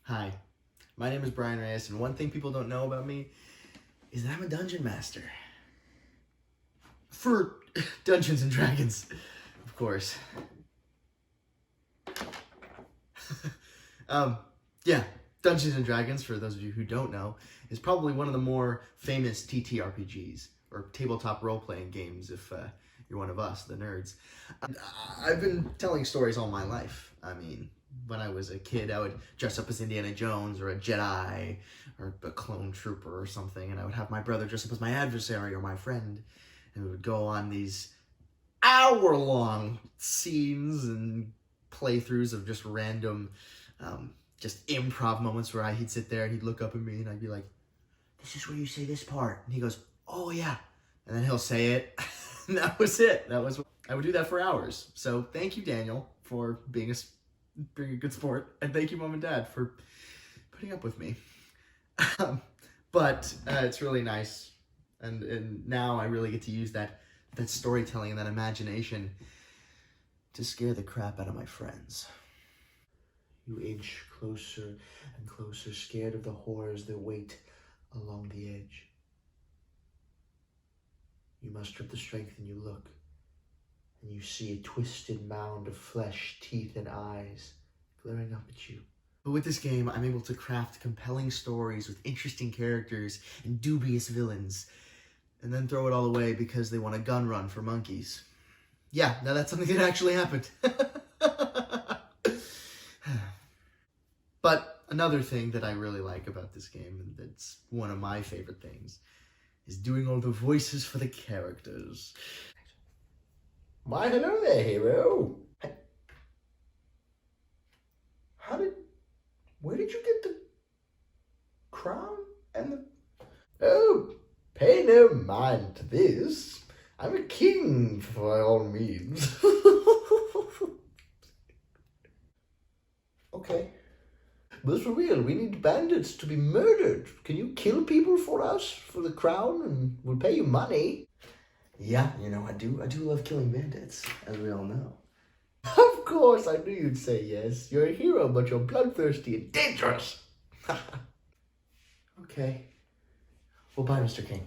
Hi, my name is Brian Reyes, and one thing people don't know about me is that I'm a dungeon master. For Dungeons and Dragons, of course. Yeah, Dungeons and Dragons, for those of you who don't know, is probably one of the more famous TTRPGs, or tabletop role-playing games if you're one of us, the nerds. I've been telling stories all my life. I mean, when I was a kid, I would dress up as Indiana Jones or a Jedi or a clone trooper or something, and I would have my brother dress up as my adversary or my friend, and we would go on these hour-long scenes and playthroughs of just random, just improv moments where he'd sit there and he'd look up at me and I'd be like, "This is where you say this part," and he goes, "Oh yeah," and then he'll say it. And that was it. I would do that for hours. So thank you, Daniel, for being a good sport, and thank you, Mom and Dad, for putting up with me. But it's really nice, and now I really get to use that storytelling and that imagination to scare the crap out of my friends. You inch closer and closer, scared of the horrors that wait along the edge. You muster up the strength and you look, and you see a twisted mound of flesh, teeth, and eyes glaring up at you. But with this game, I'm able to craft compelling stories with interesting characters and dubious villains, and then throw it all away because they want a gun run for monkeys. Yeah, now that's something that actually happened. But another thing that I really like about this game, and that's one of my favorite things, is doing all the voices for the characters. Why, hello there, hero. Where did you get the crown and the... Oh, pay no mind to this. I'm a king, by all means. Okay. But for real, we need bandits to be murdered. Can you kill people for us, for the crown, and we'll pay you money? Yeah, you know, I do love killing bandits, as we all know. Of course, I knew you'd say yes. You're a hero, but you're bloodthirsty and dangerous. Okay. Well, bye, Mr. King.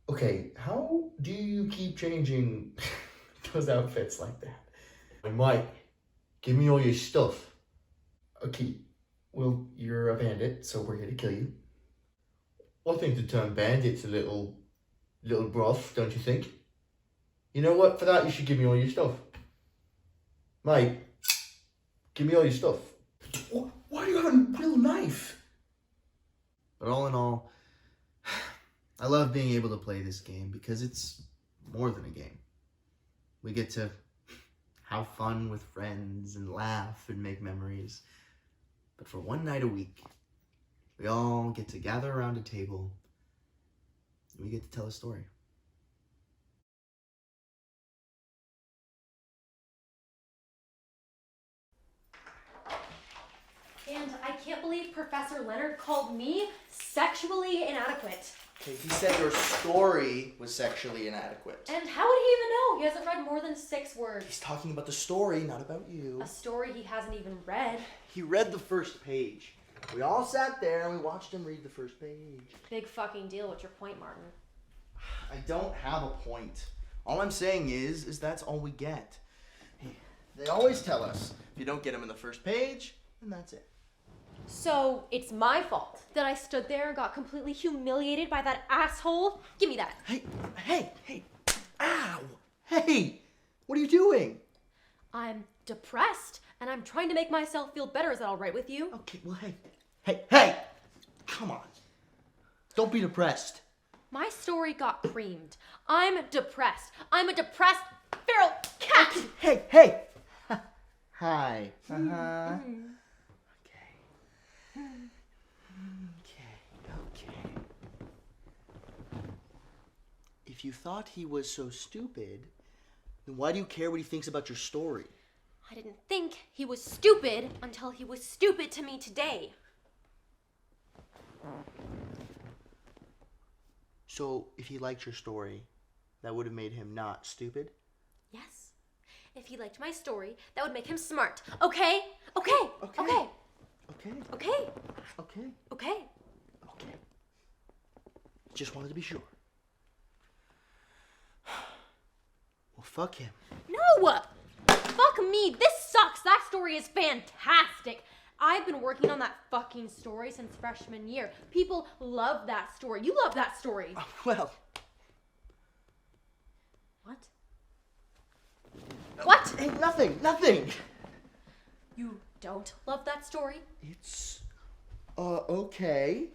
Okay, how do you keep changing those outfits like that? Mike, give me all your stuff. Okay, well, you're a bandit, so we're here to kill you. I think the term bandit's a little rough, don't you think? You know what? For that, you should give me all your stuff. Mate, give me all your stuff. Why do you have a real knife? But all in all, I love being able to play this game because it's more than a game. We get to have fun with friends and laugh and make memories. But for one night a week, we all get to gather around a table and we get to tell a story. And I can't believe Professor Leonard called me sexually inadequate. Okay, he said your story was sexually inadequate. And how would he even know? He hasn't read more than 6 words. He's talking about the story, not about you. A story he hasn't even read. He read the first page. We all sat there and we watched him read the first page. Big fucking deal. What's your point, Martin? I don't have a point. All I'm saying is that's all we get. They always tell us, if you don't get him in the first page, then that's it. So, it's my fault that I stood there and got completely humiliated by that asshole? Give me that. Hey, ow! Hey, what are you doing? I'm depressed, and I'm trying to make myself feel better. Is that all right with you? Okay, well, hey, come on. Don't be depressed. My story got creamed. I'm depressed. I'm a depressed feral cat. Hey. Hi. Uh-huh. Okay. If you thought he was so stupid, then why do you care what he thinks about your story? I didn't think he was stupid until he was stupid to me today. So, if he liked your story, that would have made him not stupid? Yes. If he liked my story, that would make him smart. Okay? Okay. Okay. Okay. Okay. Okay. Okay. Okay. Okay. Just wanted to be sure. Well, fuck him. No! Fuck me. This sucks. That story is fantastic. I've been working on that fucking story since freshman year. People love that story. You love that story. Well. What? What? Hey, nothing. You don't love that story? It's, okay.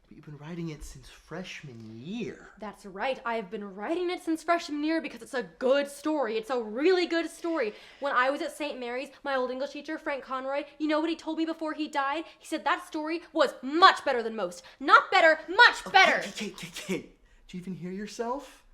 But you've been writing it since freshman year. That's right. I've been writing it since freshman year because it's a good story. It's a really good story. When I was at St. Mary's, my old English teacher, Frank Conroy, you know what he told me before he died? He said that story was much better than most. Not better, much better. Kate, do you even hear yourself?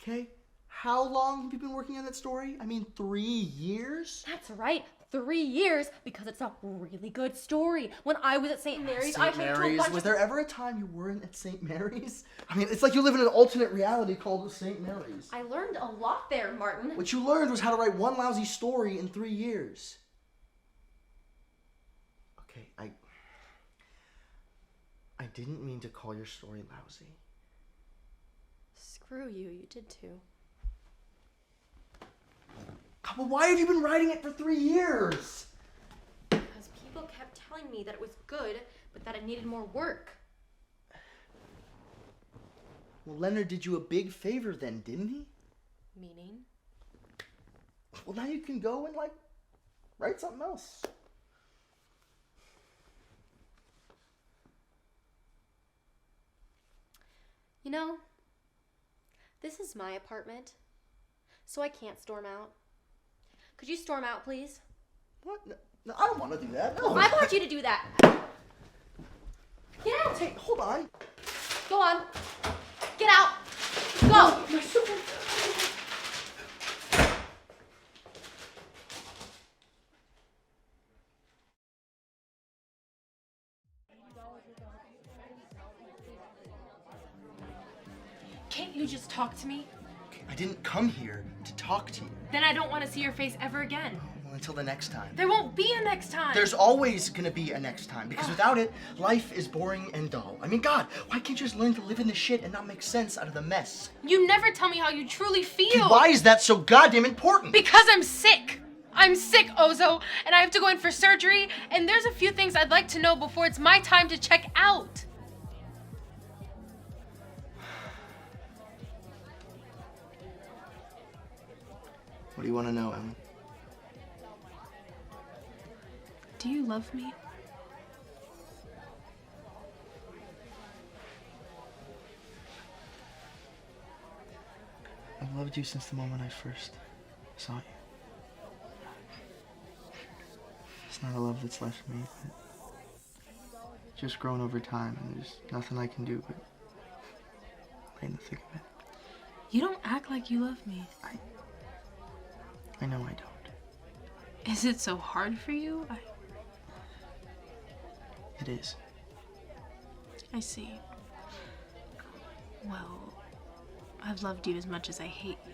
Okay? How long have you been working on that story? I mean, 3 years? That's right. 3 years because it's a really good story. When I was at St. Mary's, I St. hoped to a Mary's? bunch Was of... there ever a time you weren't at St. Mary's? I mean, it's like you live in an alternate reality called St. Mary's. I learned a lot there, Martin. What you learned was how to write one lousy story in 3 years. Okay, I didn't mean to call your story lousy. Screw you. You did too. God, well, why have you been writing it for 3 years? Because people kept telling me that it was good, but that it needed more work. Well, Leonard did you a big favor then, didn't he? Meaning? Well, now you can go and, write something else. You know, this is my apartment, so I can't storm out. Could you storm out, please? What? No, I don't want to do that. No. I want you to do that. Get out. Hey, hold on. Go on. Get out. Go. Can't you just talk to me? I didn't come here to talk to you. Then I don't want to see your face ever again. Well, until the next time. There won't be a next time. There's always gonna be a next time, because without it, life is boring and dull. I mean, God, why can't you just learn to live in the shit and not make sense out of the mess? You never tell me how you truly feel. Why is that so goddamn important? Because I'm sick. I'm sick, Ozo, and I have to go in for surgery, and there's a few things I'd like to know before it's my time to check out. What do you want to know, Emma? Do you love me? I've loved you since the moment I first saw you. It's not a love that's left me, but it's just grown over time, and there's nothing I can do but lay in the thick of it. You don't act like you love me. I know I don't. Is it so hard for you? It is. I see. Well, I've loved you as much as I hate you.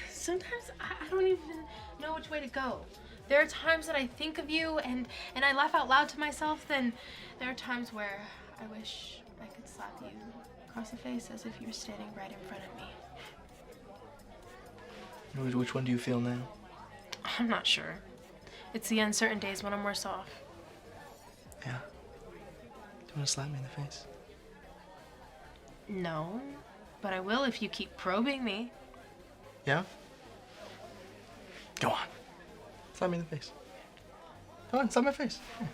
Sometimes I don't even know which way to go. There are times that I think of you and I laugh out loud to myself, then there are times where I wish I could slap you across the face as if you were standing right in front of me. Which one do you feel now? I'm not sure. It's the uncertain days when I'm worse off. Yeah. Do you want to slap me in the face? No, but I will if you keep probing me. Yeah? Go on. Slap me in the face. Go on, slap my face. Yeah.